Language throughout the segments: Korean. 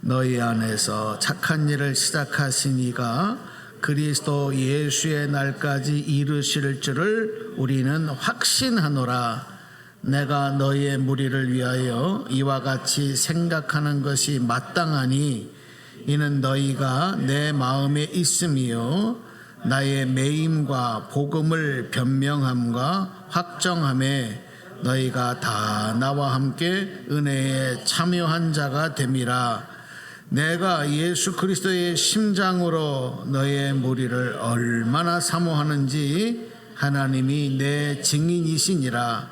너희 안에서 착한 일을 시작하신 이가 그리스도 예수의 날까지 이루실 줄을 우리는 확신하노라. 내가 너희의 무리를 위하여 이와 같이 생각하는 것이 마땅하니 이는 너희가 내 마음에 있음이요 나의 매임과 복음을 변명함과 확정함에 너희가 다 나와 함께 은혜에 참여한 자가 됨이라. 내가 예수 그리스도의 심장으로 너희의 무리를 얼마나 사모하는지 하나님이 내 증인이시니라.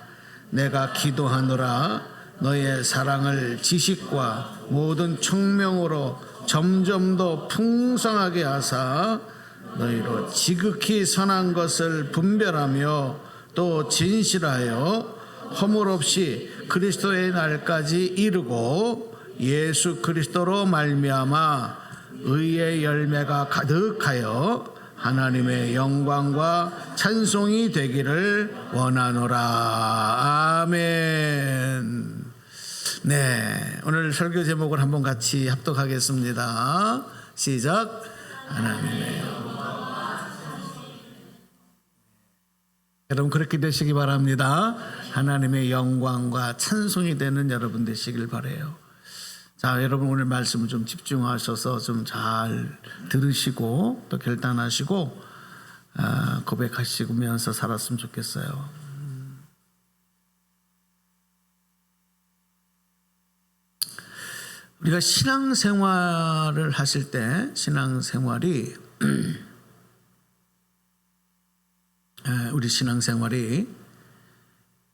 내가 기도하노라. 너희의 사랑을 지식과 모든 총명으로 점점 더 풍성하게 하사 너희로 지극히 선한 것을 분별하며 또 진실하여 허물 없이 그리스도의 날까지 이르고 예수 그리스도로 말미암아 의의 열매가 가득하여 하나님의 영광과 찬송이 되기를 원하노라. 아멘. 네, 오늘 설교 제목을 한번 같이 합독하겠습니다. 시작. 하나님의 영광. 여러분 그렇게 되시기 바랍니다. 하나님의 영광과 찬송이 되는 여러분 되시길 바라요. 자, 여러분 오늘 말씀을 좀 집중하셔서 좀 잘 들으시고 또 결단하시고 고백하시면서 살았으면 좋겠어요. 우리가 신앙생활을 하실 때 신앙생활이 우리 신앙생활이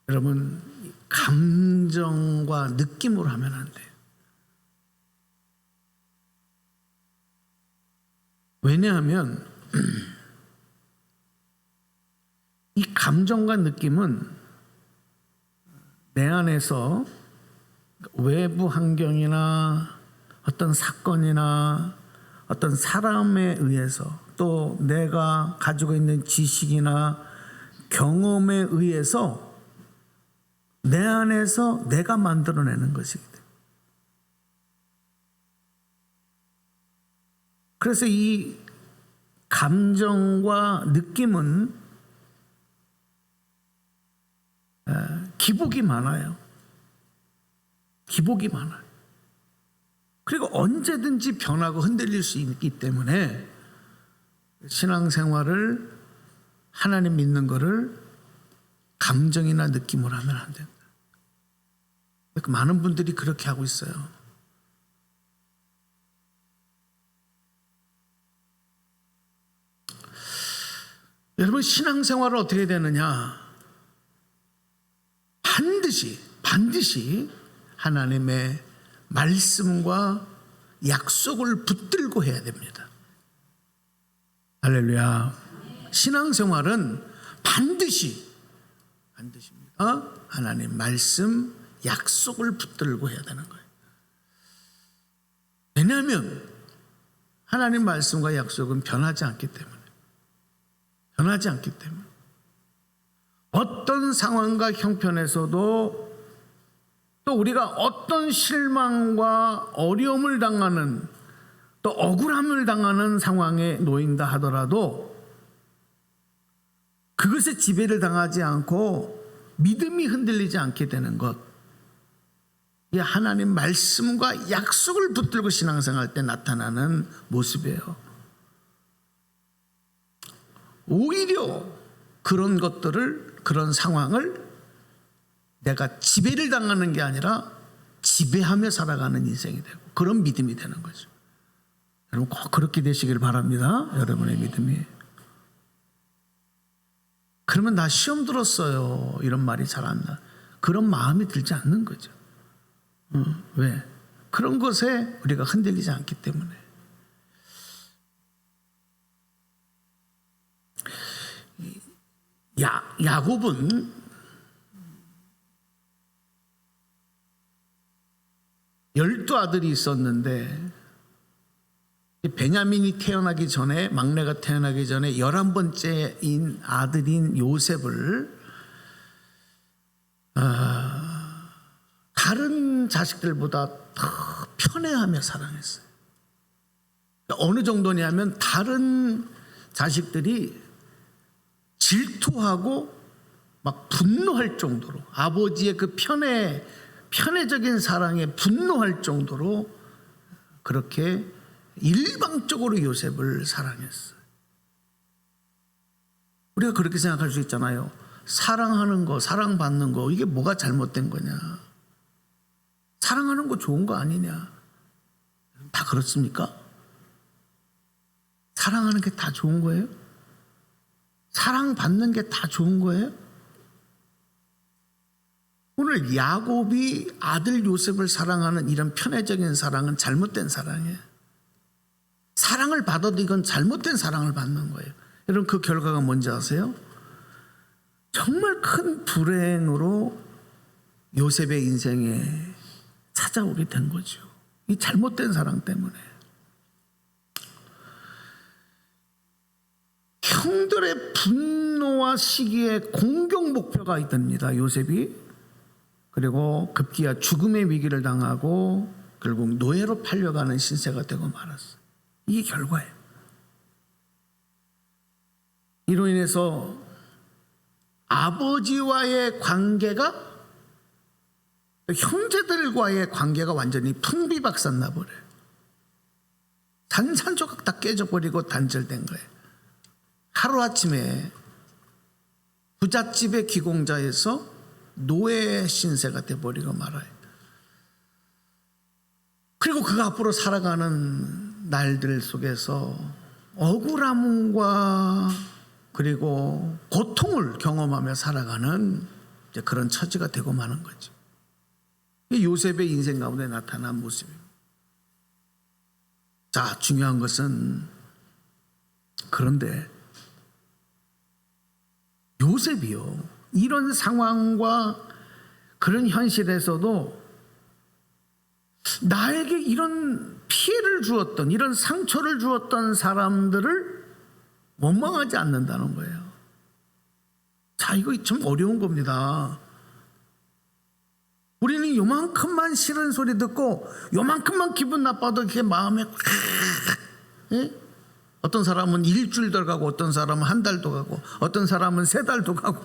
여러분 감정과 느낌으로 하면 안 돼요. 왜냐하면 이 감정과 느낌은 내 안에서 외부 환경이나 어떤 사건이나 어떤 사람에 의해서 또 내가 가지고 있는 지식이나 경험에 의해서 내 안에서 내가 만들어내는 것이기 때문에 그래서 이 감정과 느낌은 기복이 많아요. 기복이 많아요. 그리고 언제든지 변하고 흔들릴 수 있기 때문에 신앙생활을 하나님 믿는 거를 감정이나 느낌으로 하면 안 된다. 많은 분들이 그렇게 하고 있어요. 여러분 신앙생활을 어떻게 되느냐? 반드시 하나님의 말씀과 약속을 붙들고 해야 됩니다. 할렐루야. 신앙생활은 반드시입니다. 하나님 말씀, 약속을 붙들고 해야 되는 거예요. 왜냐하면 하나님 말씀과 약속은 변하지 않기 때문에 어떤 상황과 형편에서도 또 우리가 어떤 실망과 어려움을 당하는 또 억울함을 당하는 상황에 놓인다 하더라도 그것에 지배를 당하지 않고 믿음이 흔들리지 않게 되는 것, 이게 하나님 말씀과 약속을 붙들고 신앙생활할 때 나타나는 모습이에요. 오히려 그런 것들을, 그런 상황을 내가 지배를 당하는 게 아니라 지배하며 살아가는 인생이 되고 그런 믿음이 되는 거죠. 여러분 꼭 그렇게 되시길 바랍니다. 여러분의 믿음이. 그러면 나 시험 들었어요 이런 말이 잘 안 나. 그런 마음이 들지 않는 거죠. 왜? 그런 것에 우리가 흔들리지 않기 때문에. 야곱은 열두 아들이 있었는데 베냐민이 태어나기 전에, 막내가 태어나기 전에 11번째인 아들인 요셉을 다른 자식들보다 더 편애하며 사랑했어요. 어느 정도냐면 다른 자식들이 질투하고 막 분노할 정도로, 아버지의 그 편애적인 사랑에 분노할 정도로 그렇게 일방적으로 요셉을 사랑했어요. 우리가 그렇게 생각할 수 있잖아요. 사랑하는 거, 사랑받는 거, 이게 뭐가 잘못된 거냐? 사랑하는 거 좋은 거 아니냐? 다 그렇습니까? 사랑하는 게 다 좋은 거예요? 사랑받는 게 다 좋은 거예요? 오늘 야곱이 아들 요셉을 사랑하는 이런 편애적인 사랑은 잘못된 사랑이에요. 사랑을 받아도 이건 잘못된 사랑을 받는 거예요. 여러분, 그 결과가 뭔지 아세요? 정말 큰 불행으로 요셉의 인생에 찾아오게 된 거죠. 이 잘못된 사랑 때문에. 형들의 분노와 시기에 공격 목표가 됩니다, 요셉이. 그리고 급기야 죽음의 위기를 당하고 결국 노예로 팔려가는 신세가 되고 말았어요. 이게 결과예요. 이로 인해서 아버지와의 관계가, 형제들과의 관계가 완전히 풍비박산 나버려요. 산산조각 다 깨져버리고 단절된 거예요. 하루아침에 부잣집의 기공자에서 노예 신세가 돼버리고 말아요. 그리고 그가 앞으로 살아가는 날들 속에서 억울함과 그리고 고통을 경험하며 살아가는 이제 그런 처지가 되고 마는 거죠. 이 요셉의 인생 가운데 나타난 모습입니다. 자, 중요한 것은, 그런데 요셉이요, 이런 상황과 그런 현실에서도 나에게 이런 피해를 주었던, 이런 상처를 주었던 사람들을 원망하지 않는다는 거예요. 자, 이거 참 어려운 겁니다. 우리는 요만큼만 싫은 소리 듣고 요만큼만 기분 나빠도 이렇게 마음에 예? 어떤 사람은 일주일도 가고, 어떤 사람은 한 달도 가고, 어떤 사람은 3달도 가고,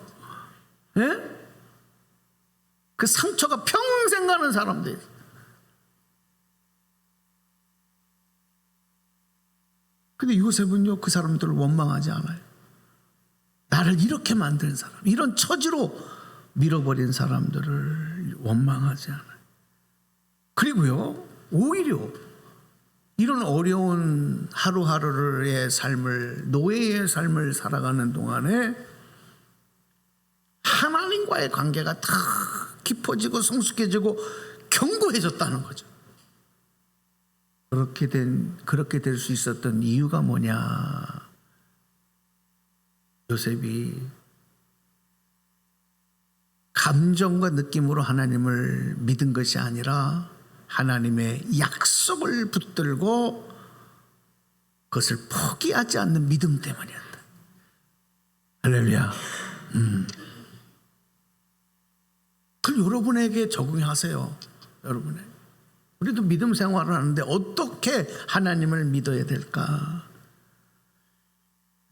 예? 그 상처가 평생 가는 사람들. 근데 요셉은요, 그 사람들을 원망하지 않아요. 나를 이렇게 만든 사람, 이런 처지로 밀어버린 사람들을 원망하지 않아요. 그리고요, 오히려 이런 어려운 하루하루의 삶을, 노예의 삶을 살아가는 동안에 하나님과의 관계가 더 깊어지고 성숙해지고 견고해졌다는 거죠. 그렇게 될 수 있었던 이유가 뭐냐? 요셉이 감정과 느낌으로 하나님을 믿은 것이 아니라 하나님의 약속을 붙들고 그것을 포기하지 않는 믿음 때문이었다. 할렐루야. 그걸 여러분에게 적용하세요. 여러분의. 우리도 믿음 생활을 하는데 어떻게 하나님을 믿어야 될까?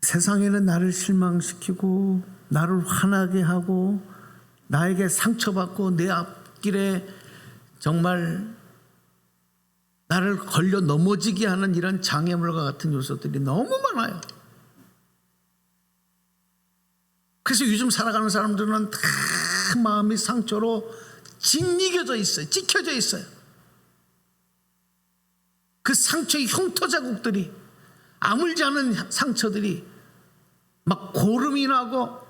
세상에는 나를 실망시키고 나를 화나게 하고 나에게 상처받고 내 앞길에 정말 나를 걸려 넘어지게 하는 이런 장애물과 같은 요소들이 너무 많아요. 그래서 요즘 살아가는 사람들은 다 마음이 상처로 짓이겨져 있어요. 찍혀져 있어요. 그 상처의 흉터 자국들이, 아물지 않은 상처들이 막 고름이 나고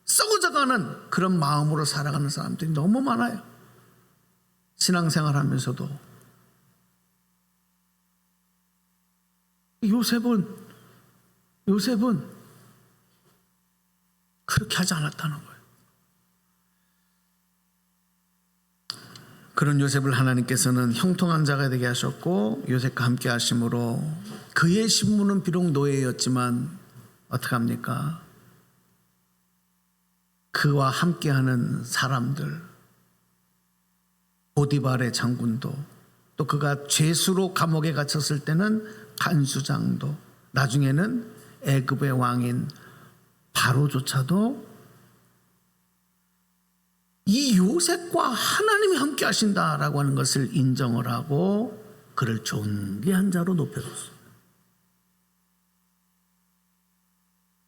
썩어져가는 그런 마음으로 살아가는 사람들이 너무 많아요. 신앙생활 하면서도. 요셉은 그렇게 하지 않았다는 거예요. 그런 요셉을 하나님께서는 형통한 자가 되게 하셨고 요셉과 함께 하심으로 그의 신분은 비록 노예였지만 어떡합니까? 그와 함께하는 사람들, 보디발의 장군도 또 그가 죄수로 감옥에 갇혔을 때는 간수장도, 나중에는 애굽의 왕인 바로조차도 이 요셉과 하나님이 함께 하신다라고 하는 것을 인정을 하고 그를 존귀한 자로 높여줬어요.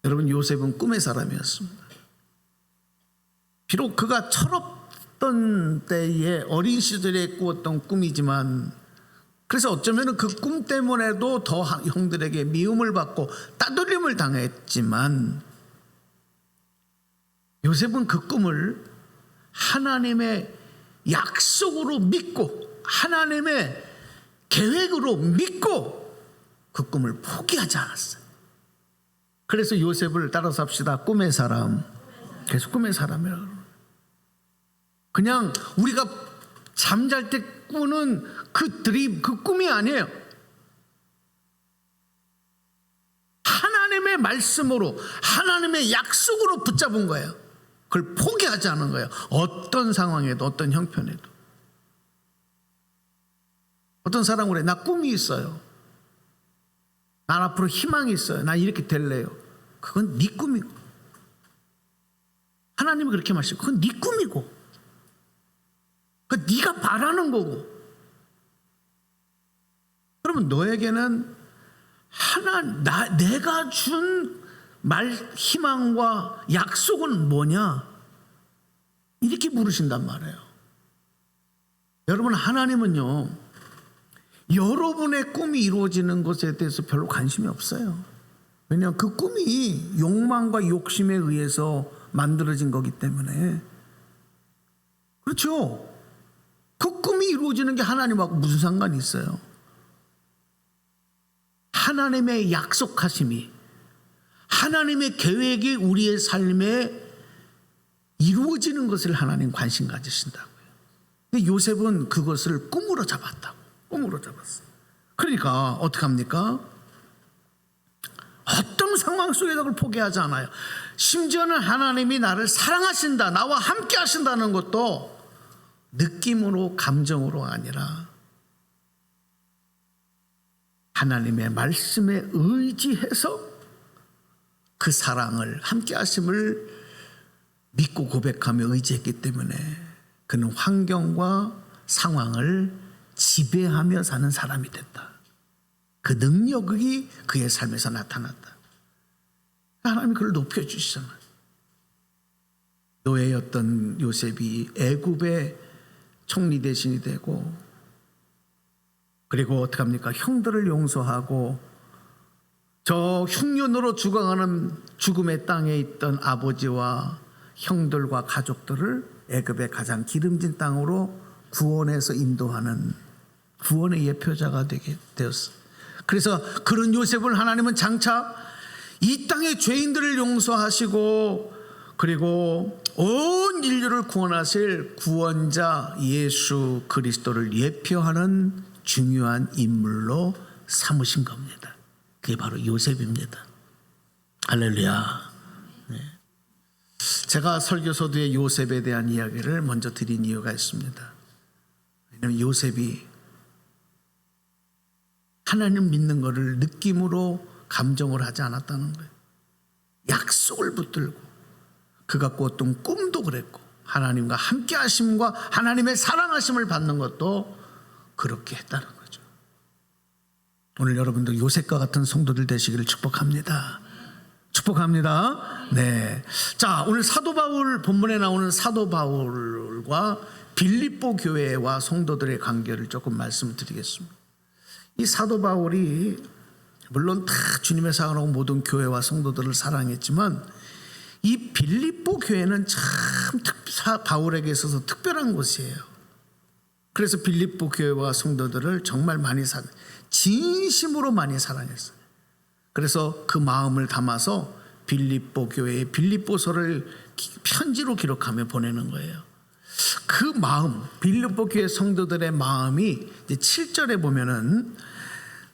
여러분, 요셉은 꿈의 사람이었습니다. 비록 그가 철없던 때에 어린 시절에 꾸었던 꿈이지만, 그래서 어쩌면 그 꿈 때문에도 더 형들에게 미움을 받고 따돌림을 당했지만, 요셉은 그 꿈을 하나님의 약속으로 믿고 하나님의 계획으로 믿고 그 꿈을 포기하지 않았어요. 그래서 요셉을 따라서 합시다. 꿈의 사람. 그래서 꿈의 사람이라고 그래요. 그냥 우리가 잠잘 때 꾸는 그 드림, 그 꿈이 아니에요. 하나님의 말씀으로, 하나님의 약속으로 붙잡은 거예요. 그걸 포기하지 않은 거예요. 어떤 상황에도, 어떤 형편에도. 어떤 사람은 그래, 나 꿈이 있어요. 난 앞으로 희망이 있어요. 난 이렇게 될래요. 그건 네 꿈이고, 하나님이 그렇게 말씀하시고, 그건 네 꿈이고, 그건 네가 바라는 거고. 그러면 너에게는 내가 준 희망과 약속은 뭐냐? 이렇게 물으신단 말이에요. 여러분, 하나님은요, 여러분의 꿈이 이루어지는 것에 대해서 별로 관심이 없어요. 왜냐하면 그 꿈이 욕망과 욕심에 의해서 만들어진 거기 때문에. 그렇죠? 그 꿈이 이루어지는 게 하나님하고 무슨 상관이 있어요? 하나님의 약속하심이, 하나님의 계획이 우리의 삶에 이루어지는 것을 하나님 관심 가지신다고요. 근데 요셉은 그것을 꿈으로 잡았다고. 꿈으로 잡았어요. 그러니까 어떻게 합니까? 어떤 상황 속에서 그걸 포기하지 않아요. 심지어는 하나님이 나를 사랑하신다, 나와 함께 하신다는 것도 느낌으로, 감정으로 아니라 하나님의 말씀에 의지해서 그 사랑을, 함께 하심을 믿고 고백하며 의지했기 때문에 그는 환경과 상황을 지배하며 사는 사람이 됐다. 그 능력이 그의 삶에서 나타났다. 하나님이 그를 높여주시잖아요. 노예였던 요셉이 애굽의 총리 대신이 되고, 그리고 어떻게 합니까? 형들을 용서하고 저 흉년으로 죽어가는 죽음의 땅에 있던 아버지와 형들과 가족들을 애굽의 가장 기름진 땅으로 구원해서 인도하는 구원의 예표자가 되게 되었어요. 그래서 그런 요셉을 하나님은 장차 이 땅의 죄인들을 용서하시고 그리고 온 인류를 구원하실 구원자 예수 그리스도를 예표하는 중요한 인물로 삼으신 겁니다. 그게 바로 요셉입니다. 할렐루야. 네. 제가 설교서두에 요셉에 대한 이야기를 먼저 드린 이유가 있습니다. 왜냐하면 요셉이 하나님 믿는 것을 느낌으로, 감정을 하지 않았다는 거예요. 약속을 붙들고 그가 꾸었던 꿈도 그랬고, 하나님과 함께 하심과 하나님의 사랑하심을 받는 것도 그렇게 했다는 거죠. 오늘 여러분들 요셉과 같은 성도들 되시기를 축복합니다. 축복합니다. 네. 자, 오늘 사도 바울, 본문에 나오는 사도 바울과 빌립보 교회와 성도들의 관계를 조금 말씀드리겠습니다. 이 사도 바울이 물론 다 주님의 사랑하고 모든 교회와 성도들을 사랑했지만 이 빌립보 교회는 참 바울에게 있어서 특별한 곳이에요. 그래서 빌립보 교회와 성도들을 정말 많이 진심으로 많이 사랑했어요. 그래서 그 마음을 담아서 빌립보 교회에 빌립보서를 편지로 기록하며 보내는 거예요. 그 마음, 빌립보 교회 성도들의 마음이 이제 7절에 보면은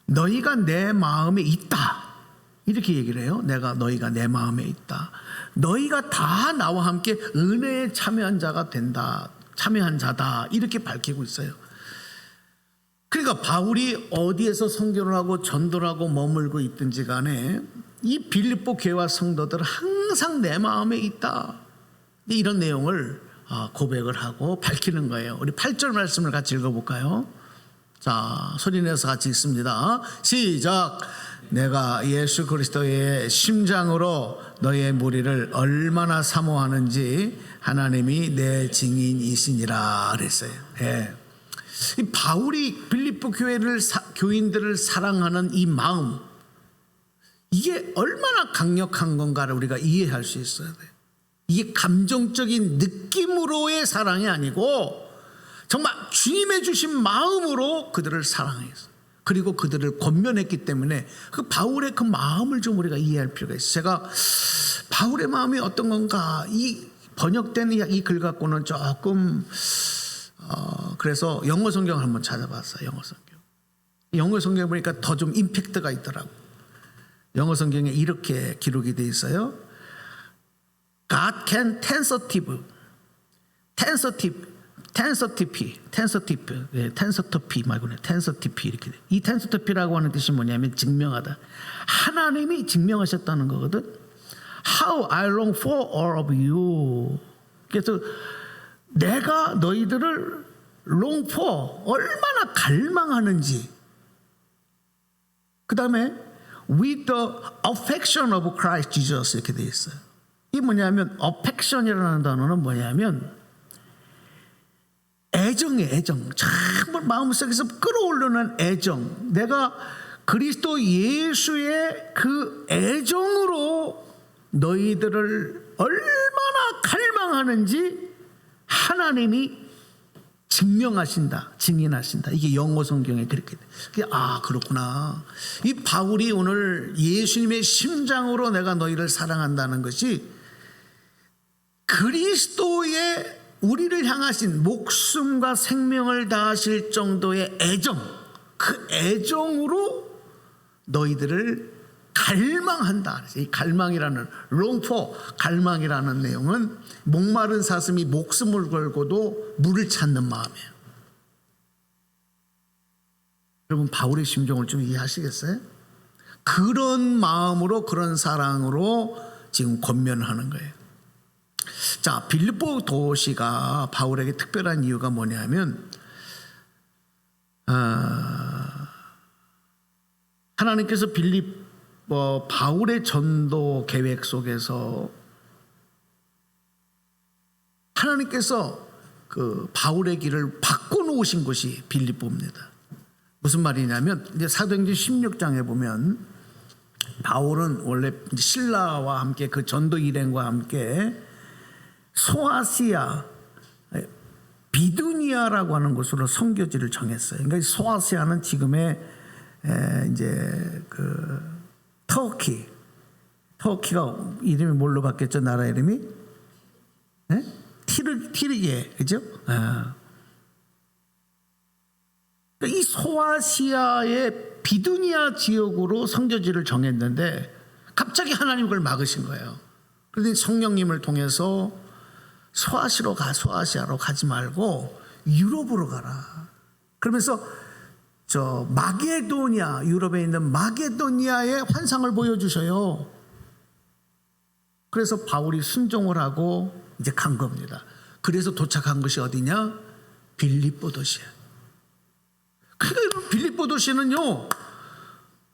너희가 내 마음에 있다 이렇게 얘기를 해요. 너희가 내 마음에 있다. 너희가 다 나와 함께 은혜에 참여한 자가 된다. 참여한 자다 이렇게 밝히고 있어요. 그러니까 바울이 어디에서 선교를 하고 전도를 하고 머물고 있든지 간에 이 빌립보 교회와 성도들은 항상 내 마음에 있다, 이런 내용을 고백을 하고 밝히는 거예요. 우리 8절 말씀을 같이 읽어볼까요? 자, 소리내서 같이 읽습니다. 시작. 내가 예수 그리스도의 심장으로 너의 무리를 얼마나 사모하는지 하나님이 내 증인이시니라 그랬어요. 예. 이 바울이 빌립보 교인들을 사랑하는 이 마음, 이게 얼마나 강력한 건가를 우리가 이해할 수 있어야 돼요. 이게 감정적인 느낌으로의 사랑이 아니고 정말 주님의 주신 마음으로 그들을 사랑했어요. 그리고 그들을 권면했기 때문에 그 바울의 그 마음을 좀 우리가 이해할 필요가 있어요. 제가 바울의 마음이 어떤 건가, 이 번역된 이 글 갖고는 조금 그래서 영어 성경을 한번 찾아봤어요. 영어 성경 보니까 더 좀 임팩트가 있더라고. 영어 성경에 이렇게 기록이 돼 있어요. God can tensitive 말고는 tensitive 이렇게 돼. 이 tensitive라고 하는 뜻이 뭐냐면 증명하다. 하나님이 증명하셨다는 거거든. How I long for all of you. 그래서 내가 너희들을 long for, 얼마나 갈망하는지. 그 다음에 with the affection of Christ Jesus 이렇게 돼 있어요. 이게 뭐냐면 affection이라는 단어는 뭐냐면 애정이에요. 애정. 정말 마음속에서 끌어올르는 애정. 내가 그리스도 예수의 그 애정으로 너희들을 얼마나 갈망하는지 하나님이 증명하신다, 증인하신다. 이게 영어 성경에 그렇게 돼. 그렇구나. 이 바울이 오늘 예수님의 심장으로 내가 너희를 사랑한다는 것이 그리스도의 우리를 향하신 목숨과 생명을 다하실 정도의 애정, 그 애정으로 너희들을 갈망한다. 이 갈망이라는 long for, 갈망이라는 내용은 목마른 사슴이 목숨을 걸고도 물을 찾는 마음이에요. 여러분 바울의 심정을 좀 이해하시겠어요? 그런 마음으로, 그런 사랑으로 지금 권면하는 거예요. 자, 빌립보 도시가 바울에게 특별한 이유가 뭐냐면 하나님께서 바울의 전도 계획 속에서 하나님께서 그 바울의 길을 바꿔놓으신 곳이 빌립보입니다. 무슨 말이냐면 이제 사도행전 16장에 보면 바울은 원래 신라와 함께 그 전도 일행과 함께 소아시아 비두니아라고 하는 곳으로 선교지를 정했어요. 그러니까 소아시아는 지금의 이제 그 터키가 이름이 뭘로 바뀌었죠? 나라 이름이 티르게, 그죠? 이 소아시아의 비두니아 지역으로 선교지를 정했는데 갑자기 하나님 그걸 막으신 거예요. 그런데 성령님을 통해서 소아시아로 가지 말고 유럽으로 가라. 그러면서 저 마게도니아, 유럽에 있는 마게도니아의 환상을 보여주셔요. 그래서 바울이 순종을 하고 이제 간 겁니다. 그래서 도착한 것이 어디냐? 빌립보 도시야. 그러니까 빌립보 도시는요,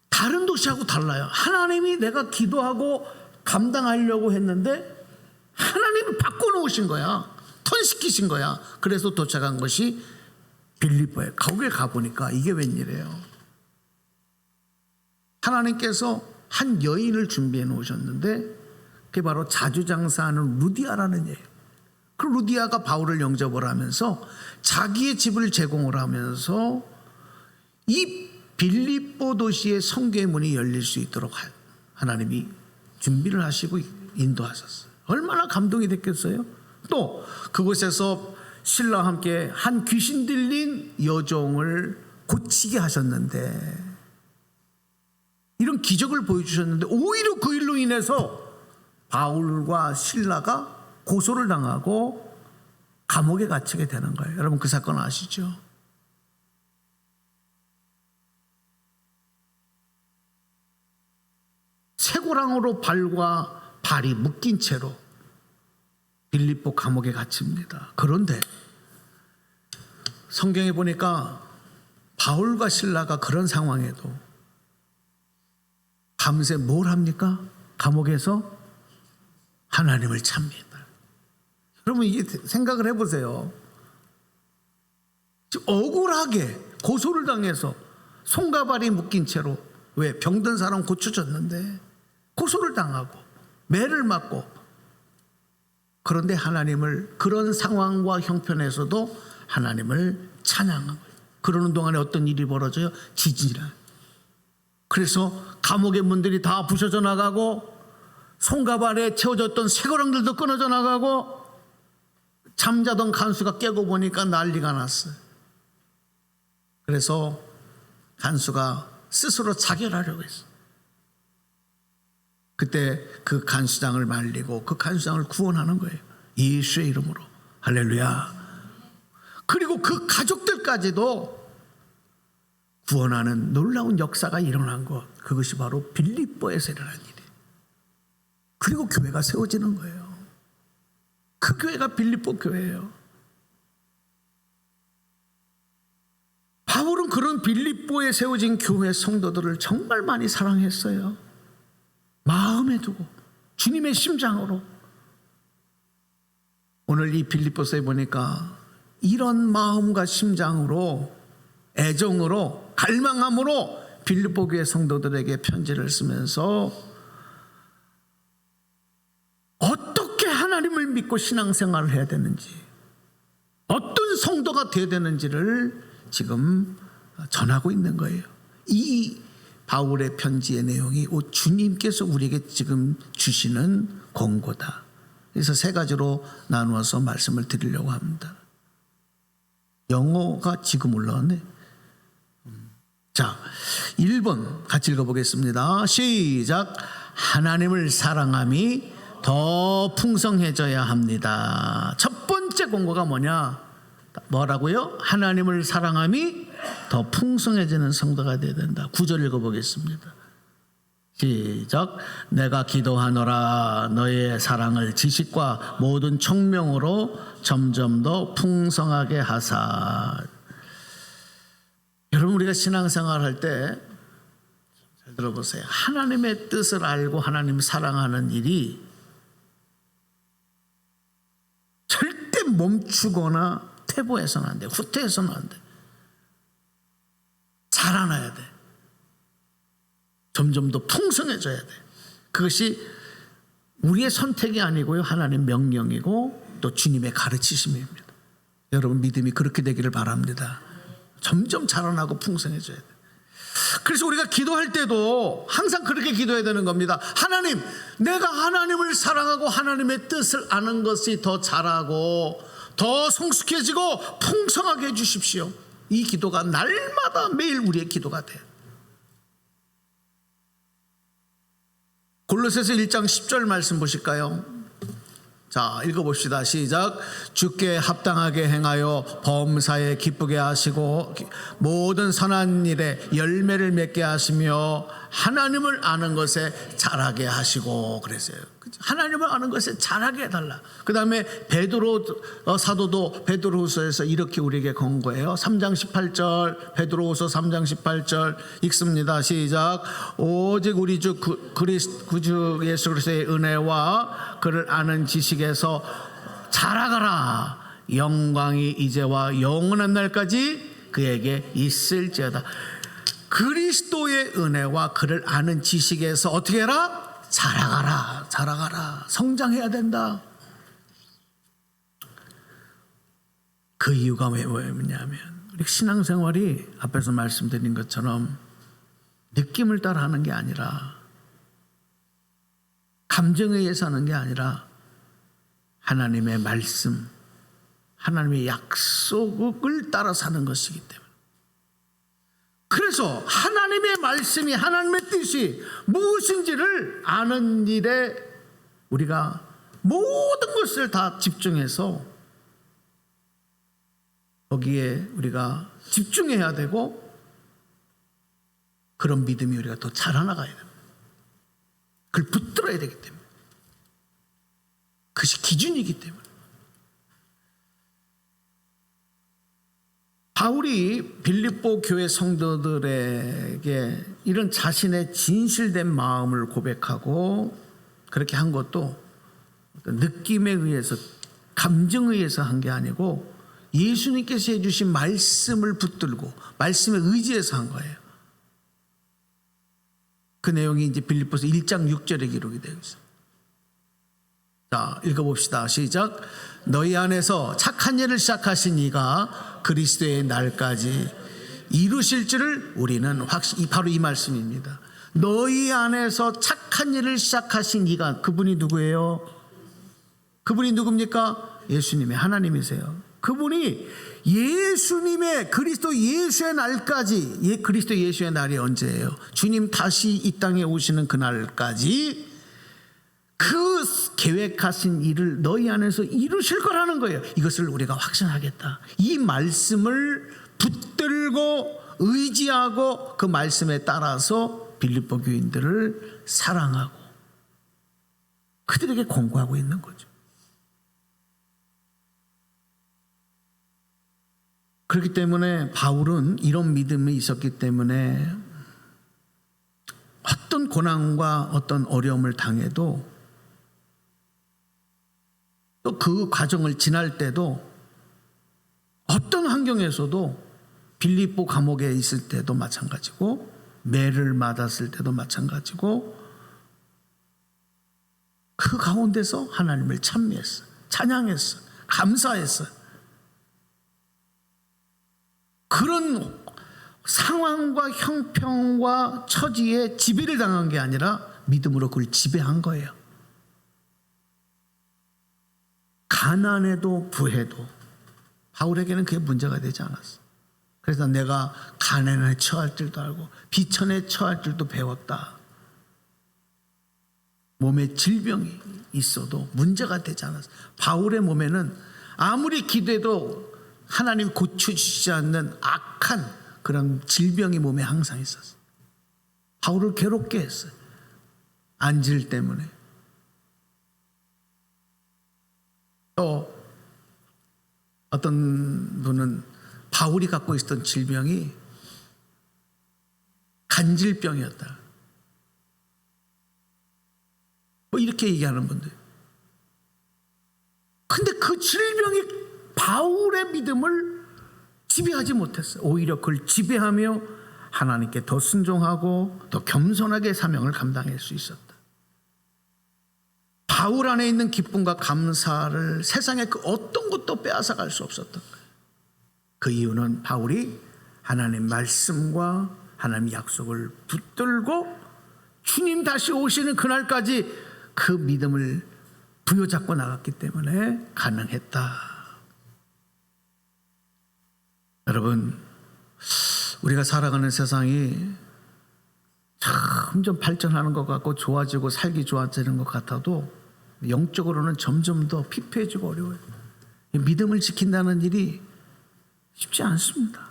다른 도시하고 달라요. 하나님이 내가 기도하고 감당하려고 했는데 하나님을 바꿔놓으신 거야. 턴시키신 거야. 그래서 도착한 것이 빌립보에. 거기에 가보니까 이게 웬일이에요. 하나님께서 한 여인을 준비해 놓으셨는데 그게 바로 자주장사하는 루디아라는 여인. 그 루디아가 바울을 영접을 하면서 자기의 집을 제공을 하면서 이 빌립보 도시의 선교의 문이 열릴 수 있도록 하나님이 준비를 하시고 인도하셨어요. 얼마나 감동이 됐겠어요? 또 그곳에서 신라와 함께 한 귀신 들린 여종을 고치게 하셨는데, 이런 기적을 보여주셨는데 오히려 그 일로 인해서 바울과 신라가 고소를 당하고 감옥에 갇히게 되는 거예요. 여러분 그 사건 아시죠? 쇠고랑으로 발과 발이 묶인 채로 빌립보 감옥에 갇힙니다. 그런데 성경에 보니까 바울과 실라가 그런 상황에도 밤새 뭘 합니까? 감옥에서 하나님을 찾습니다. 여러분 이게 생각을 해보세요. 억울하게 고소를 당해서 손과 발이 묶인 채로, 왜? 병든 사람 고쳐줬는데 고소를 당하고 매를 맞고, 그런데 하나님을, 그런 상황과 형편에서도 하나님을 찬양하는 거예요. 그러는 동안에 어떤 일이 벌어져요? 지진이라. 그래서 감옥의 문들이 다 부셔져 나가고 손과 발에 채워졌던 쇠고랑들도 끊어져 나가고 잠자던 간수가 깨고 보니까 난리가 났어요. 그래서 간수가 스스로 자결하려고 했어요. 그때 그 간수장을 말리고 그 간수장을 구원하는 거예요. 예수의 이름으로. 할렐루야. 그리고 그 가족들까지도 구원하는 놀라운 역사가 일어난 것, 그것이 바로 빌립보에서 일어난 일이에요. 그리고 교회가 세워지는 거예요. 그 교회가 빌립보 교회예요. 바울은 그런 빌립보에 세워진 교회 성도들을 정말 많이 사랑했어요. 마음에 두고 주님의 심장으로. 오늘 이 빌립보서에 보니까 이런 마음과 심장으로, 애정으로, 갈망함으로 빌립보 교회 성도들에게 편지를 쓰면서 어떻게 하나님을 믿고 신앙생활을 해야 되는지, 어떤 성도가 되어야 되는지를 지금 전하고 있는 거예요. 이 바울의 편지의 내용이 주님께서 우리에게 지금 주시는 권고다. 그래서 세 가지로 나누어서 말씀을 드리려고 합니다. 영어가 지금 올라왔네. 자, 1번 같이 읽어보겠습니다. 시작. 하나님을 사랑함이 더 풍성해져야 합니다. 첫 번째 권고가 뭐라고요? 하나님을 사랑함이 더 풍성해지는 성도가 되어야 된다. 9절 읽어보겠습니다. 시작. 내가 기도하노라 너의 사랑을 지식과 모든 총명으로 점점 더 풍성하게 하사. 여러분, 우리가 신앙생활 할 때 잘 들어보세요. 하나님의 뜻을 알고 하나님 사랑하는 일이 절대 멈추거나 퇴보해서는 안 돼. 후퇴해서는 안 돼. 자라나야 돼. 점점 더 풍성해져야 돼. 그것이 우리의 선택이 아니고요, 하나님의 명령이고 또 주님의 가르치심입니다. 여러분 믿음이 그렇게 되기를 바랍니다. 점점 자라나고 풍성해져야 돼. 그래서 우리가 기도할 때도 항상 그렇게 기도해야 되는 겁니다. 하나님, 내가 하나님을 사랑하고 하나님의 뜻을 아는 것이 더 자라고 더 성숙해지고 풍성하게 해주십시오. 이 기도가 날마다 매일 우리의 기도가 돼요. 골로새서 1장 10절 말씀 보실까요? 자, 읽어봅시다. 시작. 주께 합당하게 행하여 범사에 기쁘게 하시고 모든 선한 일에 열매를 맺게 하시며 하나님을 아는 것에 자라게 하시고. 그랬어요. 하나님을 아는 것에 자라게 해달라. 그 다음에 베드로 사도도 베드로후서에서 이렇게 우리에게 권고해요. 3장 18절, 베드로후서 3장 18절 읽습니다. 시작. 오직 우리 주 주 예수 그리스도의 은혜와 그를 아는 지식에서 자라가라. 영광이 이제와 영원한 날까지 그에게 있을지어다. 그리스도의 은혜와 그를 아는 지식에서 어떻게 해라? 자라가라. 자라가라. 성장해야 된다. 그 이유가 뭐냐면 우리 신앙생활이 앞에서 말씀드린 것처럼 느낌을 따라 하는 게 아니라, 감정에 의해서 하는 게 아니라 하나님의 말씀, 하나님의 약속을 따라 사는 것이기 때문에. 그래서 하나님의 말씀이, 하나님의 뜻이 무엇인지를 아는 일에 우리가 모든 것을 다 집중해서 거기에 우리가 집중해야 되고, 그런 믿음이 우리가 더 자라나가야 됩니다. 그걸 붙들어야 되기 때문에. 그것이 기준이기 때문에. 바울이 빌립보 교회 성도들에게 이런 자신의 진실된 마음을 고백하고 그렇게 한 것도 느낌에 의해서, 감정에 의해서 한 게 아니고 예수님께서 해주신 말씀을 붙들고 말씀에 의지해서 한 거예요. 그 내용이 이제 빌립보서 1장 6절에 기록이 되어 있어요. 자, 읽어봅시다. 시작. 너희 안에서 착한 일을 시작하신 이가 그리스도의 날까지 이루실 줄을 우리는 확실히, 바로 이 말씀입니다. 너희 안에서 착한 일을 시작하신 이가, 그분이 누구예요? 그분이 누굽니까? 예수님의 하나님이세요. 그분이 예수님의, 그리스도 예수의 날까지, 그리스도 예수의 날이 언제예요? 주님 다시 이 땅에 오시는 그날까지 그 계획하신 일을 너희 안에서 이루실 거라는 거예요. 이것을 우리가 확신하겠다. 이 말씀을 붙들고 의지하고 그 말씀에 따라서 빌립보 교인들을 사랑하고 그들에게 권고하고 있는 거죠. 그렇기 때문에 바울은 이런 믿음이 있었기 때문에 어떤 고난과 어떤 어려움을 당해도 또 그 과정을 지날 때도 어떤 환경에서도 빌립보 감옥에 있을 때도 마찬가지고 매를 맞았을 때도 마찬가지고 그 가운데서 하나님을 찬미했어, 찬양했어, 감사했어. 그런 상황과 형편과 처지에 지배를 당한 게 아니라 믿음으로 그걸 지배한 거예요. 가난해도 부해도 바울에게는 그게 문제가 되지 않았어. 그래서 내가 가난에 처할 줄도 알고 비천에 처할 줄도 배웠다. 몸에 질병이 있어도 문제가 되지 않았어. 바울의 몸에는 아무리 기도해도 하나님 고쳐주시지 않는 악한 그런 질병이 몸에 항상 있었어. 바울을 괴롭게 했어요. 안질 때문에. 또 어떤 분은 바울이 갖고 있었던 질병이 간질병이었다. 뭐 이렇게 얘기하는 분들. 근데 그 질병이 바울의 믿음을 지배하지 못했어요. 오히려 그걸 지배하며 하나님께 더 순종하고 더 겸손하게 사명을 감당할 수 있었다. 바울 안에 있는 기쁨과 감사를 세상의 그 어떤 것도 빼앗아갈 수 없었던 거예요. 그 이유는 바울이 하나님 말씀과 하나님 약속을 붙들고 주님 다시 오시는 그날까지 그 믿음을 부여잡고 나갔기 때문에 가능했다. 여러분, 우리가 살아가는 세상이 점점 발전하는 것 같고 좋아지고 살기 좋아지는 것 같아도 영적으로는 점점 더 피폐해지고 어려워요. 믿음을 지킨다는 일이 쉽지 않습니다.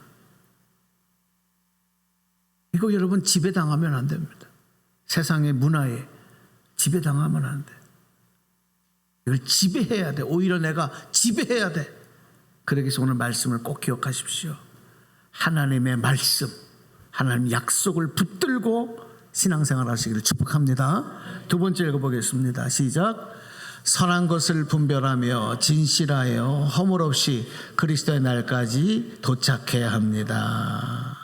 이거 여러분 지배당하면 안 됩니다. 세상의 문화에 지배당하면 안 돼. 이걸 지배해야 돼. 오히려 내가 지배해야 돼. 그러기 위해서 오늘 말씀을 꼭 기억하십시오. 하나님의 말씀, 하나님 약속을 붙들고 신앙생활 하시기를 축복합니다. 두 번째 읽어보겠습니다. 시작. 선한 것을 분별하며 진실하여 허물 없이 그리스도의 날까지 도착해야 합니다.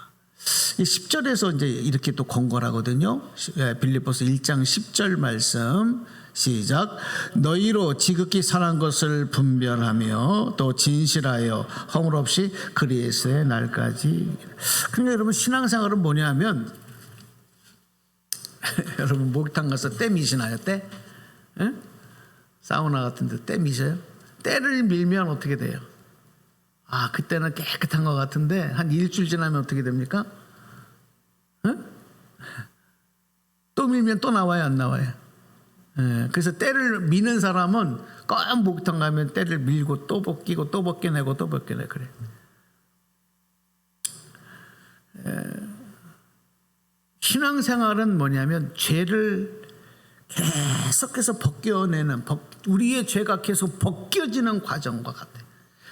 10절에서 이제 이렇게 또 권고를 하거든요. 빌립보서 1장 10절 말씀 시작. 너희로 지극히 선한 것을 분별하며 또 진실하여 허물 없이 그리스도의 날까지. 그러니까 여러분 신앙생활은 뭐냐면 여러분 목욕탕 가서 때 미시나요? 때? 에? 사우나 같은 데 때 미셔요? 때를 밀면 어떻게 돼요? 아, 그때는 깨끗한 것 같은데 한 일주일 지나면 어떻게 됩니까? 에? 또 밀면 또 나와요, 안 나와요? 예, 그래서 때를 미는 사람은 꼭 목욕탕 가면 때를 밀고 또 벗기고 또 벗겨내고 또 벗겨내 그래. 신앙생활은 뭐냐면 죄를 계속해서 벗겨내는 우리의 죄가 계속 벗겨지는 과정과 같아요.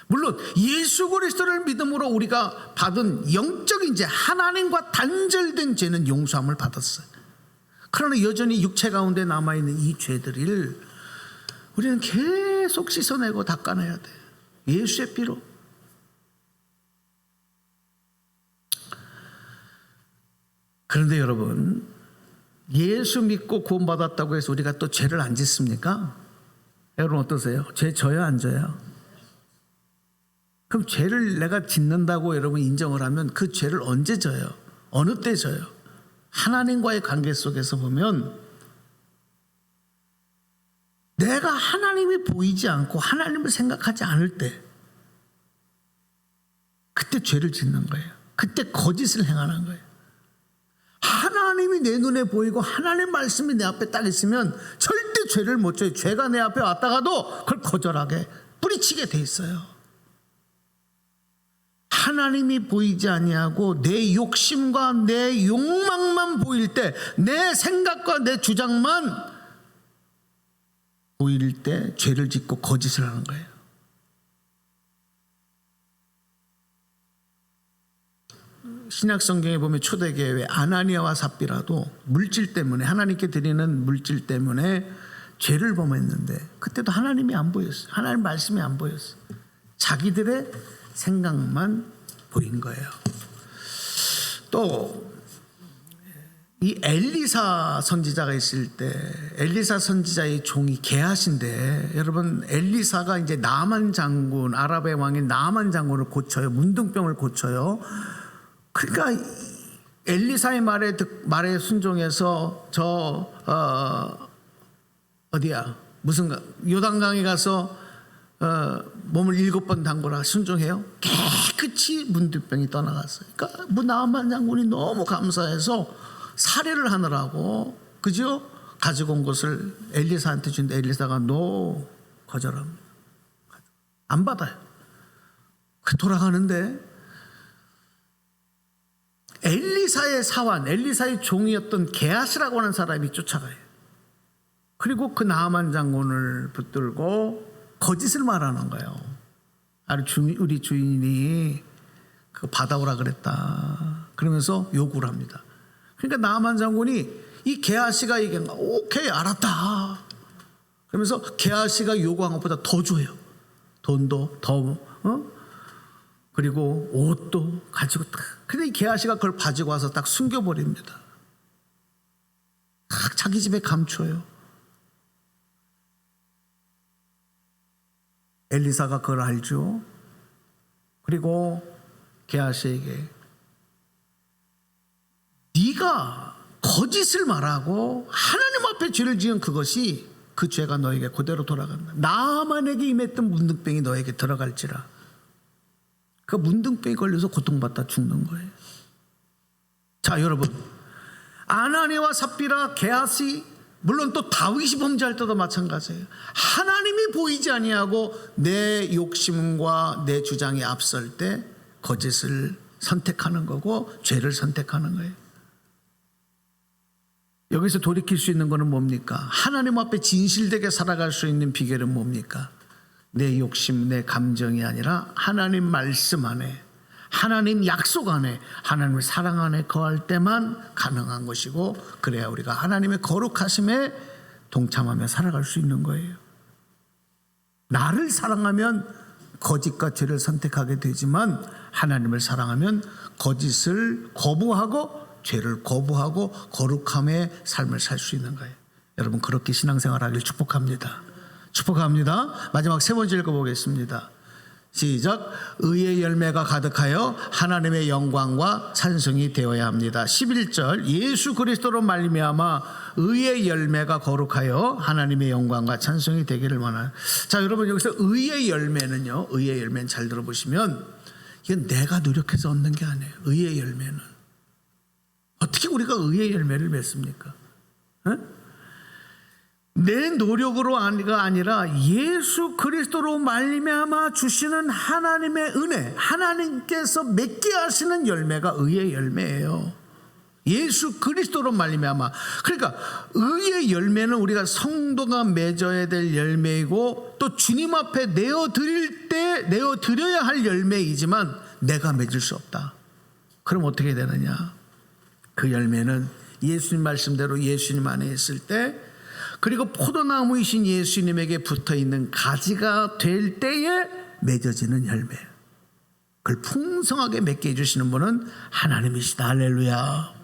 물론 예수 그리스도를 믿음으로 우리가 받은 영적인 죄, 하나님과 단절된 죄는 용서함을 받았어요. 그러나 여전히 육체 가운데 남아있는 이 죄들을 우리는 계속 씻어내고 닦아내야 돼요. 예수의 피로. 그런데 여러분, 예수 믿고 구원받았다고 해서 우리가 또 죄를 안 짓습니까? 여러분 어떠세요? 죄 져요, 안 져요? 그럼 죄를 내가 짓는다고 여러분 인정을 하면 그 죄를 언제 져요? 어느 때 져요? 하나님과의 관계 속에서 보면 내가 하나님이 보이지 않고 하나님을 생각하지 않을 때, 그때 죄를 짓는 거예요. 그때 거짓을 행하는 거예요. 하나님이 내 눈에 보이고 하나님 말씀이 내 앞에 딱 있으면 절대 죄를 못 져요. 죄가 내 앞에 왔다가도 그걸 거절하게 뿌리치게 돼 있어요. 하나님이 보이지 아니하고 내 욕심과 내 욕망만 보일 때, 내 생각과 내 주장만 보일 때 죄를 짓고 거짓을 하는 거예요. 신약 성경에 보면 초대교회 아나니아와 삽비라도 물질 때문에, 하나님께 드리는 물질 때문에 죄를 범했는데 그때도 하나님이 안 보였어요. 하나님 말씀이 안 보였어요. 자기들의 생각만 보인 거예요. 또 이 엘리사 선지자가 있을 때, 엘리사 선지자의 종이 게하시인데, 여러분 엘리사가 이제 나만 장군, 아랍의 왕인 나만 장군을 고쳐요. 문둥병을 고쳐요. 그러니까 엘리사의 말에 순종해서 어디야 무슨 요단강에 가서 몸을 7번 담그라 순종해요. 깨끗이 문둥병이 떠나갔어요. 그러니까 나만 장군이 너무 감사해서 살해를 하느라고, 그죠? 가지고 온 것을 엘리사한테 준데 엘리사가 거절합니다. 안 받아요. 돌아가는데 엘리사의 사환, 엘리사의 종이었던 게하시라고 하는 사람이 쫓아가요. 그리고 그 나아만 장군을 붙들고 거짓을 말하는 거예요. 우리 주인이 그거 받아오라 그랬다. 그러면서 요구를 합니다. 그러니까 나아만 장군이 이 게하시가 얘기한 거, 오케이 알았다. 그러면서 게하시가 요구한 것보다 더 줘요. 돈도 더, 그리고 옷도 가지고 딱. 근데 이 게하시가 그걸 가지고 와서 딱 숨겨버립니다. 딱 자기 집에 감춰요. 엘리사가 그걸 알죠. 그리고 게하시에게 네가 거짓을 말하고 하나님 앞에 죄를 지은 그것이, 그 죄가 너에게 그대로 돌아간다. 나만에게 임했던 문둥병이 너에게 들어갈지라. 그 문둥병이 걸려서 고통받다 죽는 거예요. 자, 여러분, 아나니아와 삽비라, 게하시, 물론 또 다윗이 범죄할 때도 마찬가지예요. 하나님이 보이지 아니하고 내 욕심과 내 주장이 앞설 때 거짓을 선택하는 거고 죄를 선택하는 거예요. 여기서 돌이킬 수 있는 것은 뭡니까? 하나님 앞에 진실되게 살아갈 수 있는 비결은 뭡니까? 내 욕심, 내 감정이 아니라 하나님 말씀 안에, 하나님 약속 안에, 하나님의 사랑 안에 거할 때만 가능한 것이고, 그래야 우리가 하나님의 거룩하심에 동참하며 살아갈 수 있는 거예요. 나를 사랑하면 거짓과 죄를 선택하게 되지만, 하나님을 사랑하면 거짓을 거부하고 죄를 거부하고 거룩함의 삶을 살 수 있는 거예요. 여러분 그렇게 신앙생활하길 축복합니다. 축복합니다. 마지막 세 번째 읽어보겠습니다. 시작. 의의 열매가 가득하여 하나님의 영광과 찬송이 되어야 합니다. 11절. 예수 그리스도로 말미암아 의의 열매가 거룩하여 하나님의 영광과 찬송이 되기를 원하는. 자, 여러분 여기서 의의 열매는요, 의의 열매는 잘 들어보시면 이건 내가 노력해서 얻는 게 아니에요. 의의 열매는 어떻게 우리가 의의 열매를 맺습니까? 내 노력으로가 아니라 예수 그리스도로 말미암아 주시는 하나님의 은혜, 하나님께서 맺게 하시는 열매가 의의 열매예요. 예수 그리스도로 말미암아. 그러니까 의의 열매는 우리가 성도가 맺어야 될 열매이고, 또 주님 앞에 내어드려야 할 열매이지만 내가 맺을 수 없다. 그럼 어떻게 되느냐? 그 열매는 예수님 말씀대로 예수님 안에 있을 때, 그리고 포도나무이신 예수님에게 붙어있는 가지가 될 때에 맺어지는 열매. 그걸 풍성하게 맺게 해주시는 분은 하나님이시다. 할렐루야.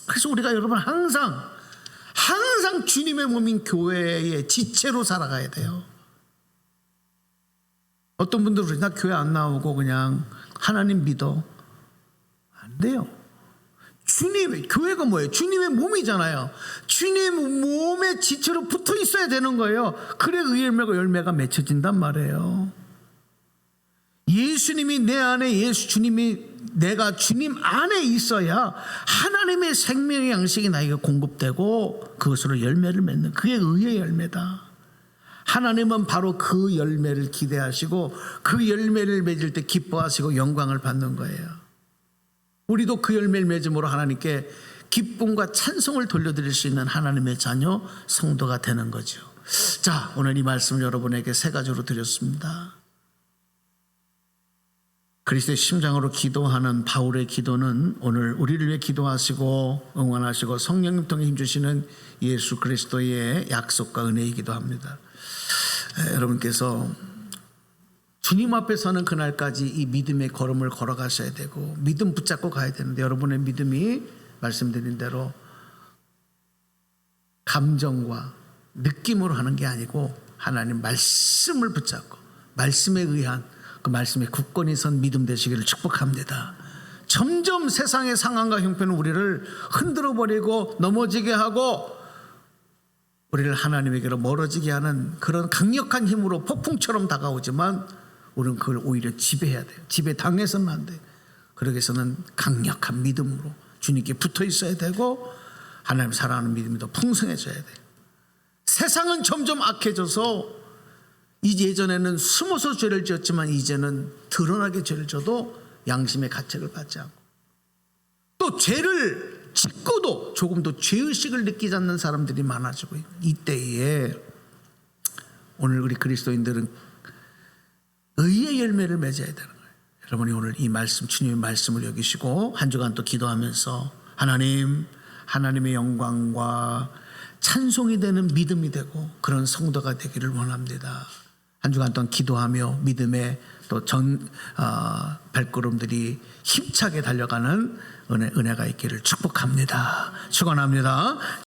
그래서 우리가 여러분 항상 주님의 몸인 교회의 지체로 살아가야 돼요. 어떤 분들은 나 교회 안 나오고 그냥 하나님 믿어. 안 돼요. 교회가 뭐예요? 주님의 몸이잖아요. 주님 몸의 지체로 붙어 있어야 되는 거예요. 그래 의의 열매가 맺혀진단 말이에요. 예수님이 내 안에, 내가 주님 안에 있어야 하나님의 생명의 양식이 나에게 공급되고 그것으로 열매를 맺는, 그게 의의 열매다. 하나님은 바로 그 열매를 기대하시고 그 열매를 맺을 때 기뻐하시고 영광을 받는 거예요. 우리도 그 열매를 맺음으로 하나님께 기쁨과 찬송을 돌려드릴 수 있는 하나님의 자녀 성도가 되는 거죠. 자, 오늘 이 말씀을 여러분에게 세 가지로 드렸습니다. 그리스도의 심장으로 기도하는 바울의 기도는 오늘 우리를 위해 기도하시고 응원하시고 성령님 통해 힘주시는 예수 그리스도의 약속과 은혜이기도 합니다. 여러분께서 주님 앞에 서는 그날까지 이 믿음의 걸음을 걸어가셔야 되고 믿음 붙잡고 가야 되는데, 여러분의 믿음이 말씀드린 대로 감정과 느낌으로 하는 게 아니고 하나님 말씀을 붙잡고 말씀에 의한 그 말씀에 굳건히 선 믿음 되시기를 축복합니다. 점점 세상의 상황과 형편은 우리를 흔들어 버리고 넘어지게 하고 우리를 하나님에게로 멀어지게 하는 그런 강력한 힘으로 폭풍처럼 다가오지만 우리는 그걸 오히려 지배해야 돼요. 지배당해서는 안 돼요. 그러기 위해서는 강력한 믿음으로 주님께 붙어 있어야 되고 하나님 사랑하는 믿음이 더 풍성해져야 돼요. 세상은 점점 악해져서 예전에는 숨어서 죄를 지었지만 이제는 드러나게 죄를 져도 양심의 가책을 받지 않고, 또 죄를 짓고도 조금도 죄의식을 느끼지 않는 사람들이 많아지고, 이때에 오늘 우리 그리스도인들은 의의 열매를 맺어야 되는 거예요. 여러분이 오늘 이 말씀, 주님의 말씀을 여기시고 한 주간 또 기도하면서 하나님의 영광과 찬송이 되는 믿음이 되고 그런 성도가 되기를 원합니다. 한 주간 동안 기도하며 믿음의 또 발걸음들이 힘차게 달려가는 은혜가 있기를 축복합니다. 축원합니다.